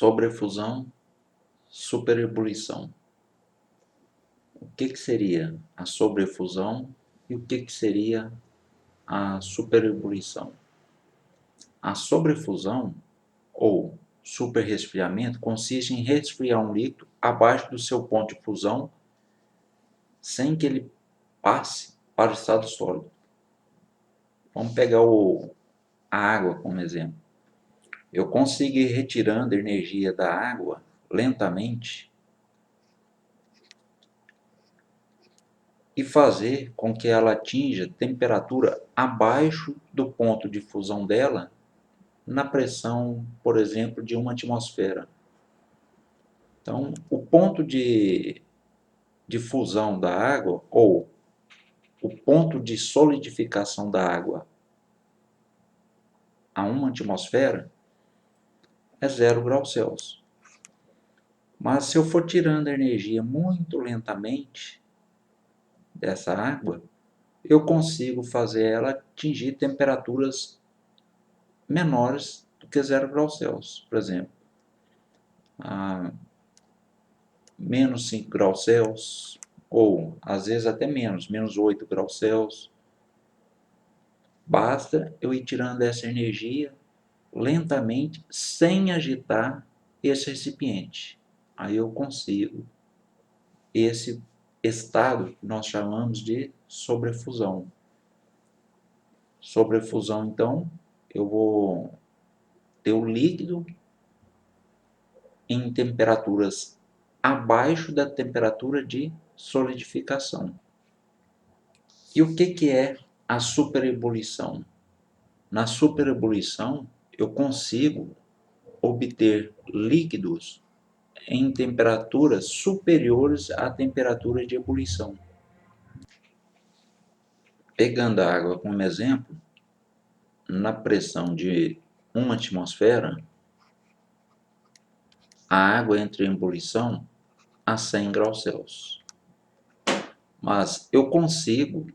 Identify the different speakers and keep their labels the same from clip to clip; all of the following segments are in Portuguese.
Speaker 1: Sobrefusão, superebulição. O que seria a sobrefusão e o que seria a superebulição? A sobrefusão ou superresfriamento consiste em resfriar um líquido abaixo do seu ponto de fusão sem que ele passe para o estado sólido. Vamos pegar a água como exemplo. Eu consigo ir retirando a energia da água lentamente e fazer com que ela atinja temperatura abaixo do ponto de fusão dela na pressão, por exemplo, de 1 atmosfera. Então, o ponto de fusão da água, ou o ponto de solidificação da água a 1 atmosfera, é 0 graus Celsius. Mas se eu for tirando a energia muito lentamente dessa água, eu consigo fazer ela atingir temperaturas menores do que 0 graus Celsius. Por exemplo, a menos 5 graus Celsius, ou às vezes até menos 8 graus Celsius. Basta eu ir tirando essa energia lentamente, sem agitar esse recipiente. Aí eu consigo esse estado que nós chamamos de sobrefusão. Sobrefusão, então, eu vou ter o líquido em temperaturas abaixo da temperatura de solidificação. E o que é a superebulição? Na superebulição, eu consigo obter líquidos em temperaturas superiores à temperatura de ebulição. Pegando a água como exemplo, na pressão de 1 atmosfera, a água entra em ebulição a 100 graus Celsius. Mas eu consigo,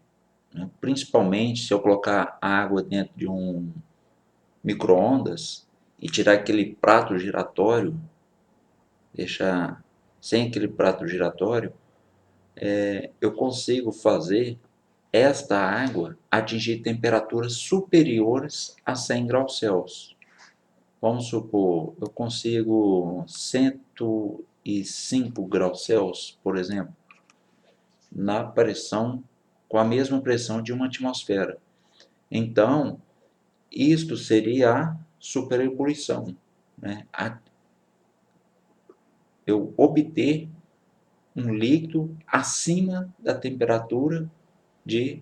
Speaker 1: principalmente se eu colocar a água dentro de um micro-ondas e tirar aquele prato giratório, deixar sem aquele prato giratório, eu consigo fazer esta água atingir temperaturas superiores a 100 graus Celsius. Vamos supor, eu consigo 105 graus Celsius, por exemplo, na pressão, com a mesma pressão de 1 atmosfera. Então, isto seria a superebulição, né? Eu obter um líquido acima da temperatura de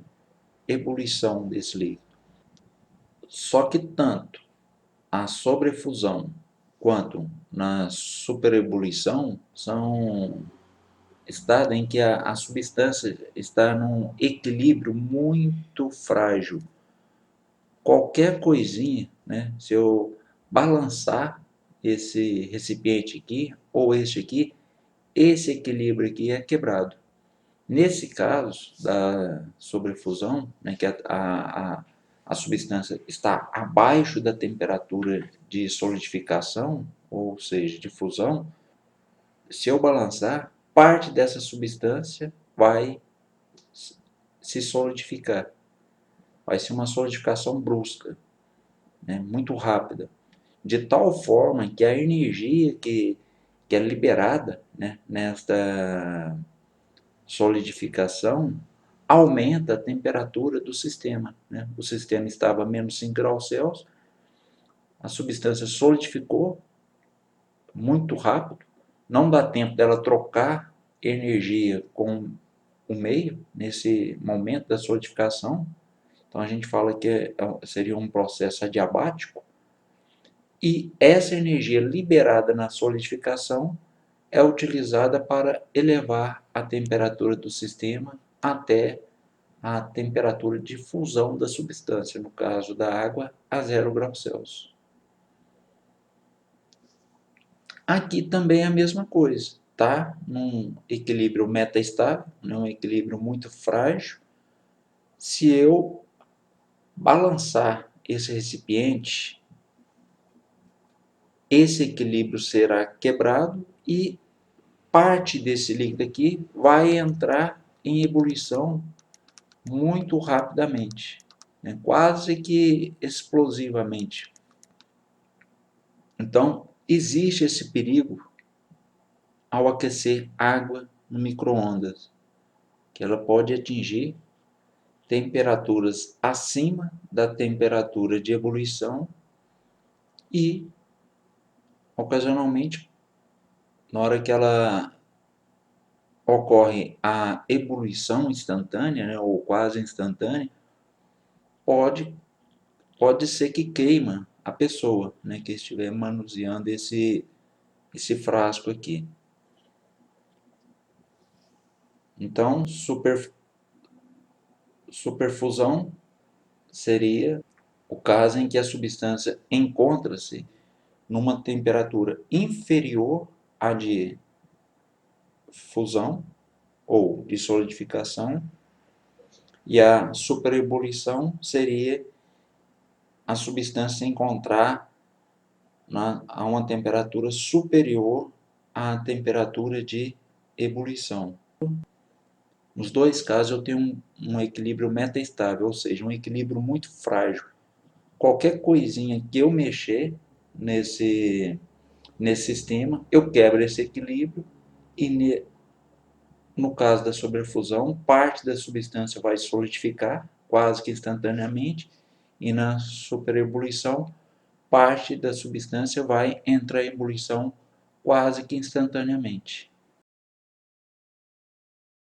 Speaker 1: ebulição desse líquido. Só que tanto a sobrefusão quanto na superebulição são estados em que a substância está num equilíbrio muito frágil. Qualquer coisinha, né, se eu balançar esse recipiente aqui ou este aqui, esse equilíbrio aqui é quebrado. Nesse caso da sobrefusão, né, que a substância está abaixo da temperatura de solidificação, ou seja, de fusão, se eu balançar, parte dessa substância vai se solidificar. Vai ser uma solidificação brusca, né, muito rápida, de tal forma que a energia que é liberada, né, nesta solidificação aumenta a temperatura do sistema, né? O sistema estava a menos 5 graus Celsius, a substância solidificou muito rápido, não dá tempo dela trocar energia com o meio nesse momento da solidificação. Então a gente fala que seria um processo adiabático, e essa energia liberada na solidificação é utilizada para elevar a temperatura do sistema até a temperatura de fusão da substância, no caso da água, a 0 graus Celsius. Aqui também é a mesma coisa, tá? Num equilíbrio metaestável, num equilíbrio muito frágil. Se eu balançar esse recipiente esse equilíbrio será quebrado e parte desse líquido aqui vai entrar em ebulição muito rapidamente, né? Quase que explosivamente. Então, existe esse perigo ao aquecer água no micro-ondas, que ela pode atingir temperaturas acima da temperatura de ebulição e, ocasionalmente, na hora que ela ocorre a ebulição instantânea, né, ou quase instantânea, pode ser que queima a pessoa, né, que estiver manuseando esse frasco aqui. Então, superfusão seria o caso em que a substância encontra-se numa temperatura inferior à de fusão ou de solidificação, e a superebulição seria a substância se encontrar a uma temperatura superior à temperatura de ebulição. Nos dois casos eu tenho um equilíbrio metaestável, ou seja, um equilíbrio muito frágil. Qualquer coisinha que eu mexer nesse sistema, eu quebro esse equilíbrio e, no caso da sobrefusão, parte da substância vai solidificar quase que instantaneamente, e na superebulição, parte da substância vai entrar em ebulição quase que instantaneamente.